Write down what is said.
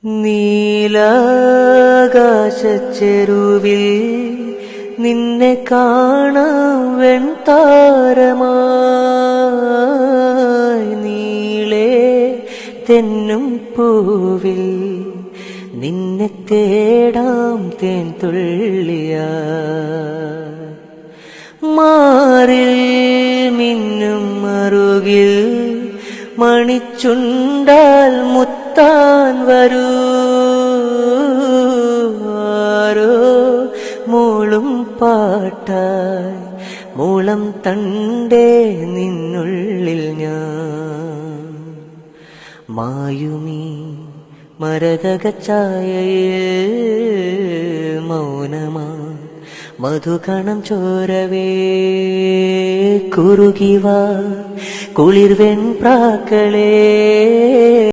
നീലാകാശച്ചെരുവിൽ നിന്നെ കാണാം വെൺതാരമായി. നീളേ തെന്നും പൂവിൽ നിന്നെ തേടാം തേൻ തുള്ളിയാ. മാറിൽ മിന്നും മറുകിൽ മണിച്ചുണ്ടാൽ മുത്താൻ വരൂ. ആരോ മൂളും പാട്ടായി മൂളം തണ്ടേ നിന്നുള്ളിൽ ഞാൻ. മായുമീ മരതകച്ചായയിൽ മൗനമാ മധുകണം ചോരവേ. കുറുകിവാ കുളിർവെൺ പ്രാക്കളേ.